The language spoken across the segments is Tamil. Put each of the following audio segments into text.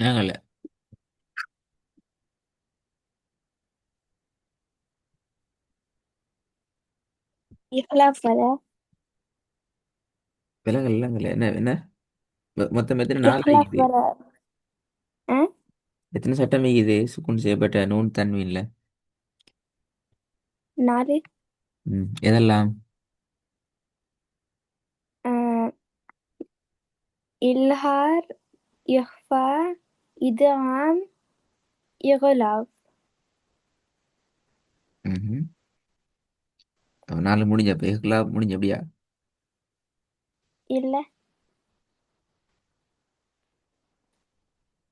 விலங்கல்ல. இஹ்லாஃப் வரை. விலங்கல் விலங்கல்ல என்ன என்ன மொத்தம் எத்தனை நாள் இஹ்லாஃப் ஆகிக்குது? வரை. ஆ எத்தனை சட்டம் ஆகிக்குது சுக்குன் செய்யப்பட்ட நூன் தன்வீன்ல? நாலு. எதெல்லாம்? ஆ, இல்ஹார், இஹ்ஃபா, இத்ஆம், இகுலாப். ம். நாலு முடிஞ்ச பேக்கலாம் முடிஞ்ச அப்படியா? இல்ல.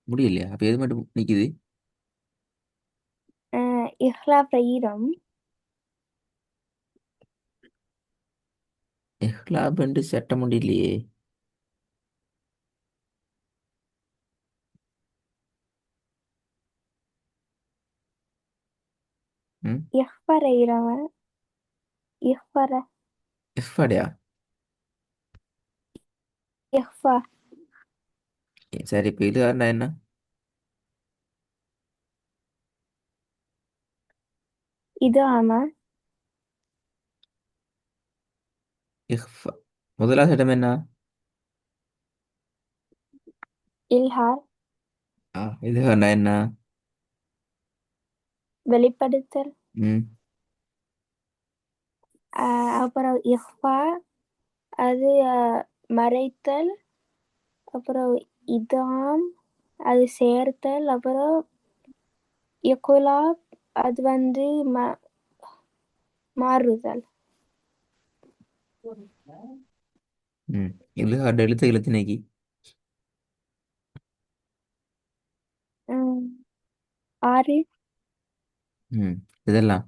முடியலையா? அப்ப எது மட்டும் நிக்குது? ஆ, இஹ்லாஃப் ஈரம். எஹ்லாப் என்று சட்டம் முடியலையே. ம். இஹ்ஃபர் ஈரம். இஹ்ஃபர். எஃப்அடையா? இஹ்ஃபா. சரி இப்ப இது ஆண்டா என்ன? இது ஆமா. இஹ்ஃபா. முதலாவது சட்டம் என்ன? இல்ஹார். இது ஆண்டா என்ன? வெளிப்படுத்தல். ம். அப்புறம் இஹ்ஃபா, அது மறைத்தல். அப்புறம் இதாம், அது சேர்த்தல். அப்புறம் இகுலாப், அது வந்து மாறுதல். ம். இது ஆண்ட எழுத்து எழுத்தினைக்கு. ம், ஆறு. ம். இதெல்லாம்.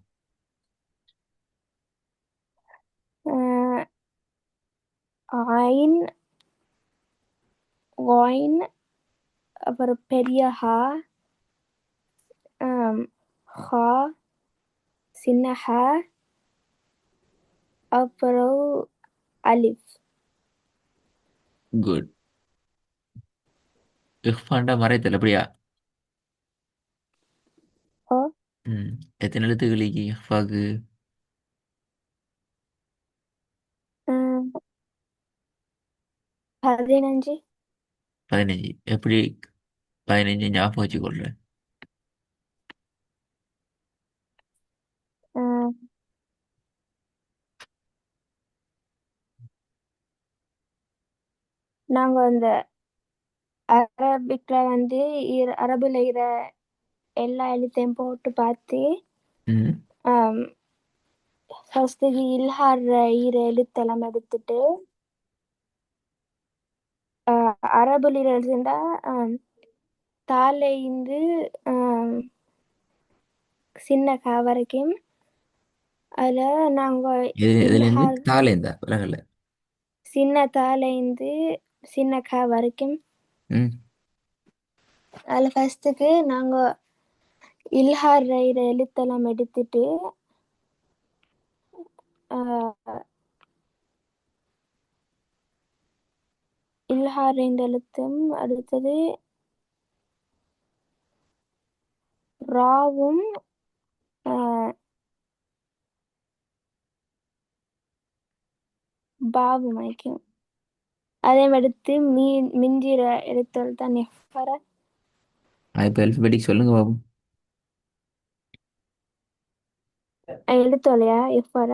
அஹ், ஐன், ஒயின், அப்புறம் பெரிய ஹா, ஆம், ஹா, சின்ன ஹா, அப்புறம் அலிஃப். குட். இஹ்ஃபாண்டா மறைத்தல் அப்படியா? ஓ. ம். எத்தனை எழுத்துக்களுக்கு இஹ்ஃபாக்கு? ம், 15. 15. எப்படி 15 ஞாபகம் வச்சுக்கொள்றேன்? ம், நாங்க அந்த அரபிக்ல வந்து அரபுல இருக்கிற எல்லா எழுத்தையும் போட்டு பார்த்து, ம். ஃபர்ஸ்ட்டுக்கு இல்ஹார் ஈர எழுத்தெல்லாம் எடுத்துட்டு, அரபுல எழுதுண்டா தாலேந்து சின்ன கா வரைக்கும். அதில் நாங்கள் இதுலேருந்து இல்ஹார் தாலேந்தா விலங்கல்ல. சின்ன தாலேந்து சின்ன கா வரைக்கும். ம். அதில் ஃபர்ஸ்ட்டுக்கு நாங்கள் இல்ஹார் ஈர எழுத்தெல்லாம் எடுத்துட்டு, அஹ், இல்ஹார் இந்த எழுத்தும் அடுத்தது ராவும் அஹ், பாவும் வைக்கும். அதே எடுத்து மிஞ்சிற எழுத்தல் தான் நெஃபர. இப்போ அல்பபெட்டிக் சொல்லுங்க பாபு. எழுத்தோலையா எஃபர.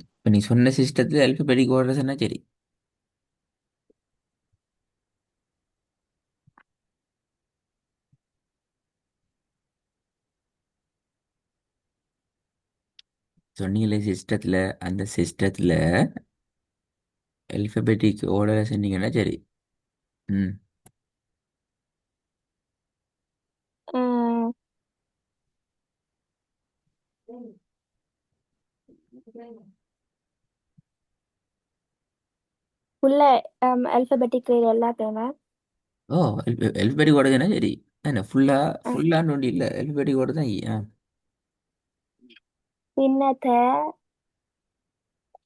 இப்போ நீ சொன்ன சிஸ்டத்தில் அல்பபெட்டிக் ஓடுற சொன்னா சரி. சொன்னீங்களே சிஸ்டத்தில், அந்த சிஸ்டத்தில் அல்பபெட்டிக் ஓர்டர் சொன்னீங்கன்னா சரி. ம். உள்ள அல்பபெட்டிக் எல்லாத்தையுமே. ஓ, அல்பபெட்டிக் ஓடுதுன்னா சரி. என்ன ஃபுல்லான்னு ஒன்றும் இல்லை, அல்பபெட்டிக் ஓட தான் பின்னத்த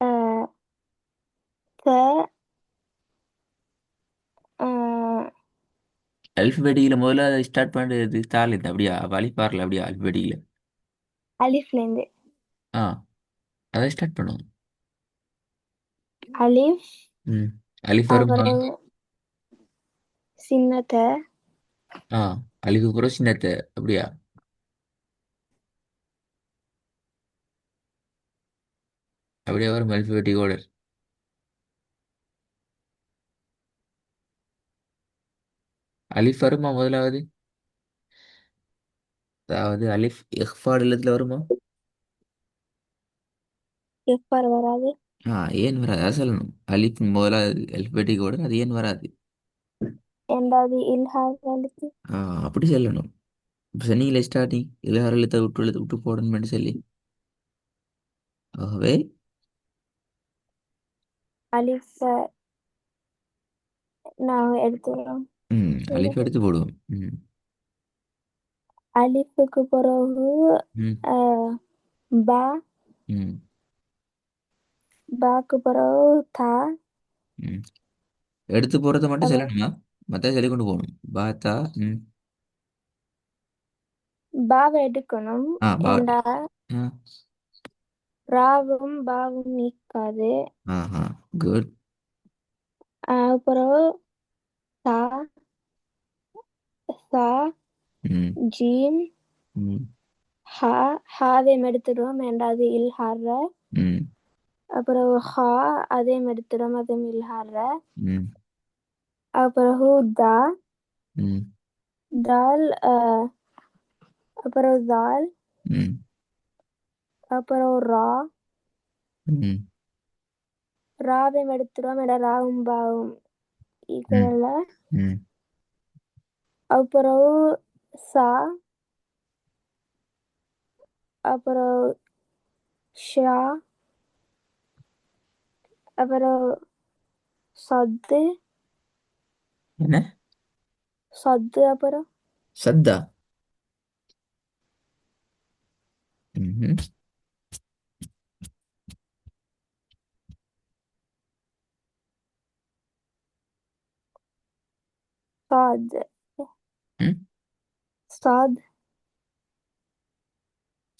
அஹ், த, அஹ், அல்பபெடியில் முதல்ல அதை ஸ்டார்ட் பண்ணுறது தாள் இந்த அப்படியா வழிபாரில் அப்படியா அல்பபெடியில். அலிஃப்லேருந்து. ஆ, அதை ஸ்டார்ட் பண்ணுவோம். அலிஃப். ம். அலிஃப் வருமா? அப்புறம் சின்னத்தை. ஆ, அலிஃபு புறம் சின்னத்தை அப்படியா? அப்படியே வரும் அல்பபெட்டிக் ஆர்டர். அலிஃப் வருமா முதலாவது? அதாவது அலிஃப் இஃபாட் இல்லத்தில் வருமா? எஃபார் வராது. ஆ, ஏன் வராது அதை சொல்லணும். அலிஃப் முதலாவது அல்பபெட்டிக் ஆர்டர், அது ஏன் வராது? ரெண்டாவது இல்ஹார் எழுத்து. ஆ, அப்படி சொல்லணும். இப்போ சொன்னீங்களே ஸ்டார்டிங் இலகார எழுத்தை விட்டு எழுத்து விட்டு போடணும்னு சொல்லி. ஆகவே அலிஃப நான் எடுத்துக்கிறோம். ம், அலிஃப் எடுத்து போடுவோம். ம். அலிஃபுக்கு பிறகு ம். அஹ், பா. ம். பாக்கு பிறகு தா. ம். எடுத்து போறதை மட்டும் அப்புறம் சொல்லணுமா? மற்ற சொல்லி கொண்டு போகணும். பாத்தா. ம். பாவை எடுக்கணும். ஆ, பா. ஏண்டா ஆ. ராவும் பாவும் நீக்காது. ஆஹா. குட். அப்புறம் தா, சா, ம். ஜீம், ம். ஹா. ஹாவையும் எடுத்துடுவோம் ரெண்டாவது இல்ஹார்ல. ம். அப்புறம் ஹா, அதையும் எடுத்துடுவோம் அதையும் இல்ஹார்ல. ம். அப்புறம் தா. ம். தால். அப்புறம் தால். ம். அப்புறம் ரா. ம். ராவையும் எடுத்துடுவோம் ஏன்னா ராவும் பாவும் ம். ஈக்குவல்ல. ம். அப்புறம் சா. அப்புறம் ஷா. அப்புறம் சத்து. என்ன? சத்து அப்புறம் சத்தா. ம். சாத். ம். சாத்.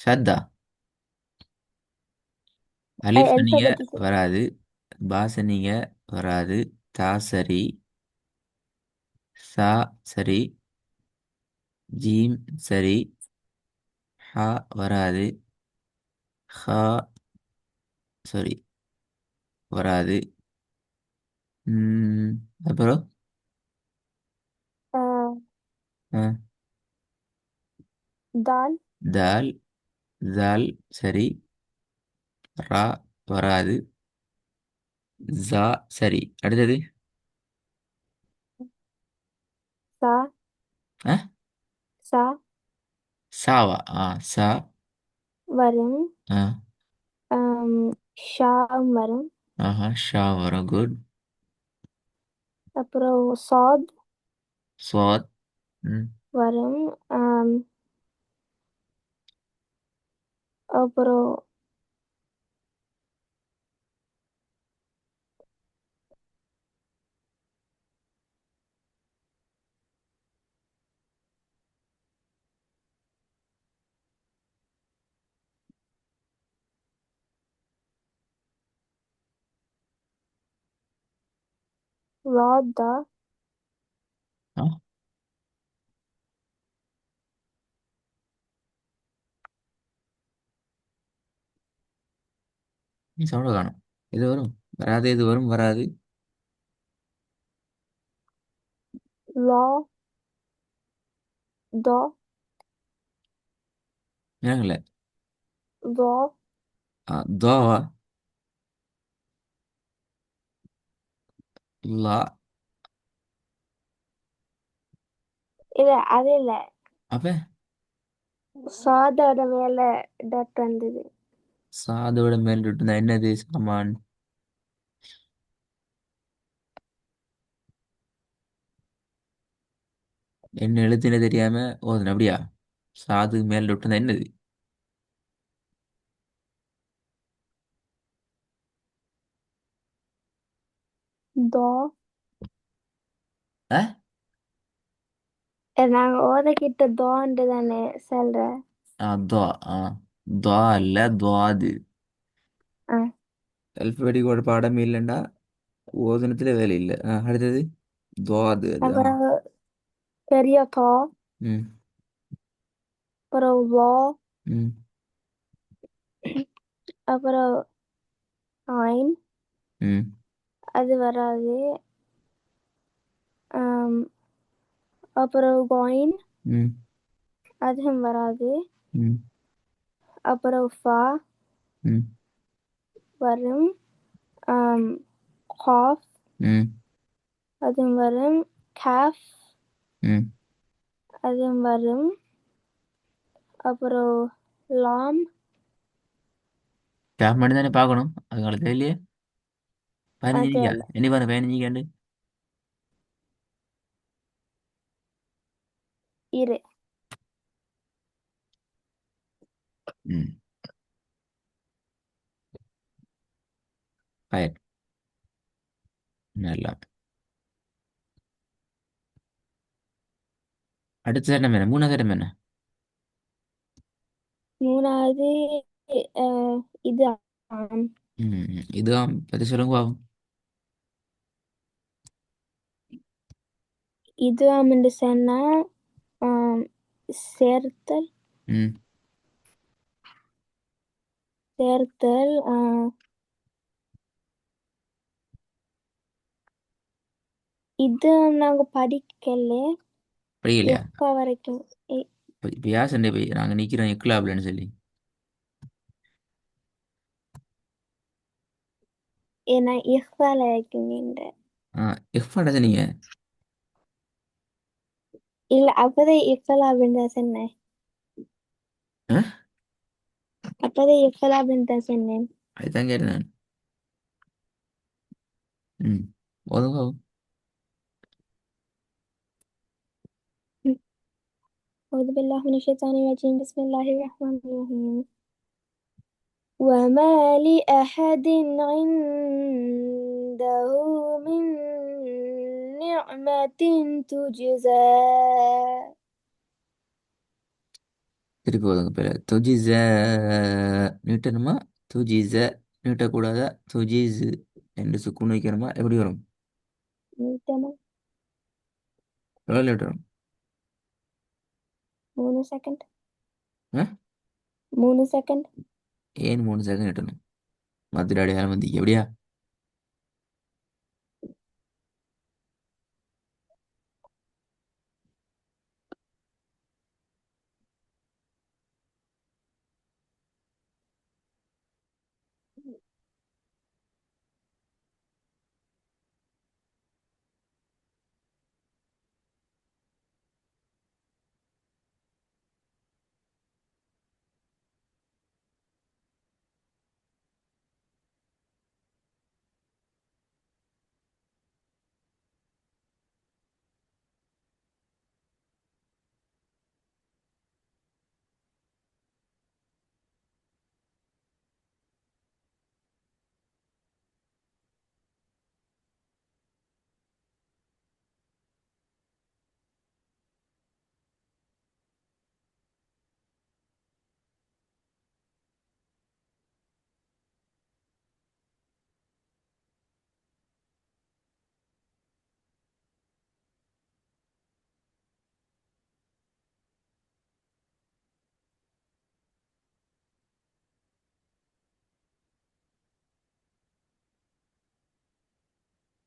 சத்தா. அலிஃப் சொன்னீங்க அல்பபெட்டிக். வராது. பா சொன்னீங்க வராது. தா சரி. சா சரி. ஜீம் சரி. ஹா வராது. ஹா சரி வராது. ம். அப்புறம் ஆ, தால். தால். தால் சரி. ரா வராது. ஜா சரி. அடுத்தது. சா. ஆ, சா சாவா. ஆ, சா. வரும். ஆ. ஆம், ஷாவும் வரும். ஆஹா, ஷா வரும். குட். அப்புறம் சாத் ஸ்வாத். ம். வரும். ஆம், அப்புறம் ராதா. ஆ, நீ சவுண்ட காணும். இது வரும் வராது, இது வரும் வராது. லா. தா. இறங்கல. தா. தோவா. லா. இல்ல அது இல்ல. அப்ப சாதோட மேல டாட் வந்தது. சாதோட மேல் இருந்தா என்னது சாமான்? என்ன எழுத்துன்னு தெரியாம ஓதுன அப்படியா? சாது மேல் இருந்தா என்னது? தா. ஆ, நாங்க ஓதக்கிட்ட தோண்டு தானே சொல்ற. துவா துவா இல்ல துவாது. ஆ. அல்பபெடிக் ஒரு பாடமே இல்லைண்டா ஓதனத்துல வேலை இல்லை. அடுத்தது துவாது அது. அப்புறம் பெரிய தோ. ம். அப்புறம் வா. ம். அப்புறம் ஐன். ம். அது வராது. ஆம், அப்புறம் கொயின். ம். அதுவும் வராது. ம். அப்புறம் ஃபா ம். வரும். ஆம், காஃப் ம். அதுவும் வரும். காஃப் ம். அதுவும் வரும். அப்புறம் லாம். ஸ்டாப் மட்டும் தானே பார்க்கணும், அது காலத்துல இல்லையே. 15 அது இனி பாருங்க 15 இரு. ம். ஃபயர். நல்லா. அடுத்த சட்டம் என்ன, மூணாவது சட்டம் என்ன? மூணாவது அஹ், இது ஆம். இதுதான் பற்றி சொல்லுங்க பாவம். இது ஆமென்று சொன்னா ஆம், சேர்த்தல். ம். சேர்த்தல் இது நாங்க படிக்கல படிக்கலையா? எப்ப வரைக்கும். இப்போ யார் சண்டை போய் நாங்கள் நிற்கிறோம் எக்லாப்லன்னு சொல்லி. ஏன்னா இஃபால இருக்குங்க. ஆ. எஃப் பண்ண சொன்னீங்க. இல்ல அப்பதான் இஃபலா அப்படின்னு தான் சொன்னேன். ஆ. அப்பதான் இஃபலா அப்படின்னு தான் சொன்னேன். அதுதான் கேட்டேன் நான். ம். போதும் பாவம். أعوذ بالله من الشيطان الرجيم بسم الله الرحمن الرحيم وما لأحد عنده من نعمة تجزى. திருப்பி போதுங்க பேர் துஜிஸ நீட்டணுமா, துஜிஸ நீட்டக்கூடாதா, துஜிஸ் என்று சுக்குன் வைக்கணுமா, எப்படி வரும்? تمام. எவ்வளோ லிட்டரும்? 3 செகண்ட். ஆ. 3 செகண்ட். ஏன் 3 செகண்ட் நீட்டணும்? மதுரை அடையாளம் வந்து எப்படியா?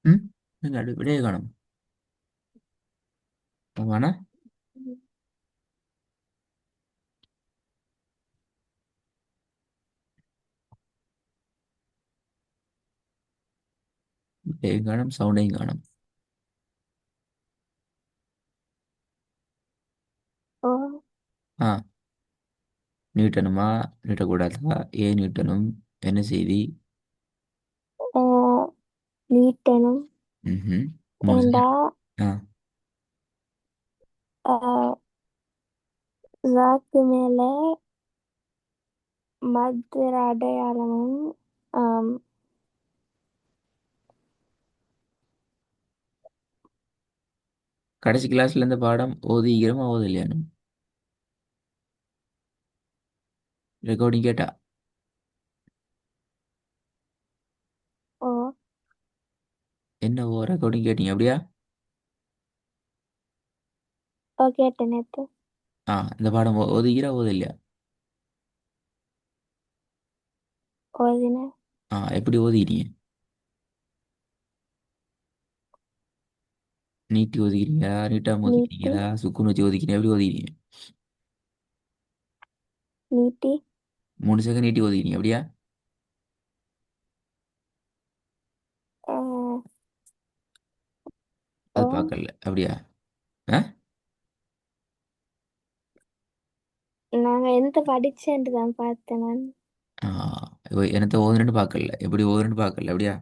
ம். நீங்கள் அப்படி விடையே காணும் ஆமாண்ணா. விடையும் காணும், சவுண்டையும் காணும். ஓ. ஆ. நீட்டணுமா, நீட்டக்கூடாதா, ஏன் நீட்டணும், என்ன செய்தி? நீட்டணும். ம். 3 செகண்ட். ஏண்டா ஆ. ஜாக்கு மேல மதுர அடையாளமும் ஆம், கடைசி கிளாஸ்ல இந்த பாடம் ஓதிக்கிறோமா ஓதலையானு ரெக்கார்டிங் கேட்டா ஓ. என்ன ஓ ரெக்கார்டிங் கேட்டீங்க அப்படியா? ஓ கேட்டேன் நேத்து. இந்த பாடம் ஓதுகிறா ஓதலையா? ஓதினேன். எப்படி ஓதிக்கிறீங்க? நீட்டி ஒதுக்கிறீங்களா, நீட்டாம நீட்டி. ஒதுக்கிறீங்களா, சுக்குன்னு வச்சு ஒதுக்கிறீங்க, எப்படி ஒதுக்கிறீங்க? நீட்டி. 3 செகண்ட் நீட்டி ஒதுக்கிறீங்க அப்படியா? அஹ், அது ஓ. பார்க்கல அப்படியா? ஆ நாங்க எந்த படிச்சேன்ட்டு தான் பார்த்தேன் நான். ஆ, என்னத்த ஓதுனேன்னு பார்க்கல, எப்படி ஓதுனேன்னு பார்க்கல அப்படியா?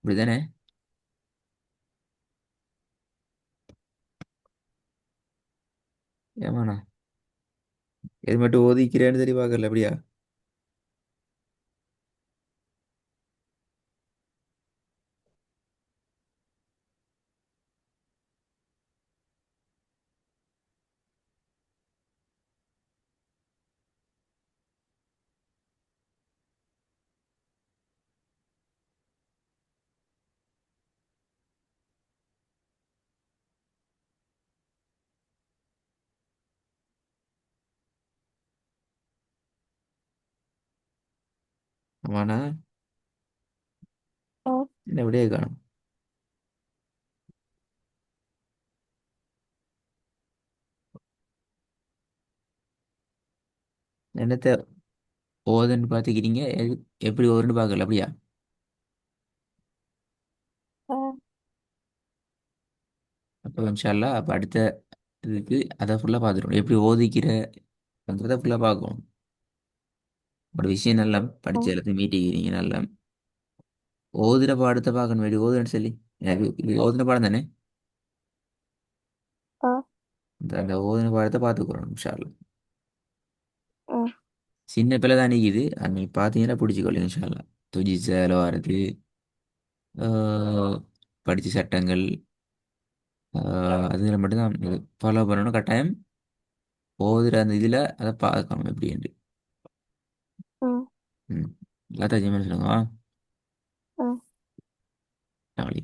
இப்படிதானே? ஏமாண்ணா, எது மட்டும் ஓதிக்கிறேன்னு சரி பார்க்கல அப்படியா? ஆமாண்ணா. ஓ. என்ன விடையே காணும்? என்னத்த ஓதுன்னு பார்த்துக்கிறீங்க, எப்படி ஓதுன்னு பார்க்கல அப்படியா? ஓ. அப்போ இன்ஷால்லா அப்போ அடுத்த இதுக்கு அதை ஃபுல்லாக பார்த்துருவோம், எப்படி ஓதிக்கிறத ஃபுல்லாக பார்க்கணும். ஒரு விஷயம் நல்லா ஓ. படிச்ச எல்லாத்தையும் மீட்டிக்கிறீங்க நல்லா. ஓதுற பாடத்தை பார்க்கணும், எப்படி ஓதுன்னு சொல்லி. இது ஓதுன பாடம் தானே? ஓ. அந்த ஓதுன பாடத்தை பார்த்துக்குறோம் இன்ஷால்லா. ஓ. சின்ன பிள்ளை தான் நிற்கிது, அது நீ பார்த்தீங்கன்னா பிடிச்சிக்கொள்ளுங்க இன்ஷால்லா. துஜி சேலை வாரது, படித்த சட்டங்கள், அதில் மட்டும்தான் ஃபாலோ பண்ணணும் கட்டாயம். ஓதுற அந்த இதில் அதை பார்க்கணும் எப்படின்ட்டு. ஓ. ம் எல்லாத்தையும் சொல்லுங்க. ஓ. நாளைக்கு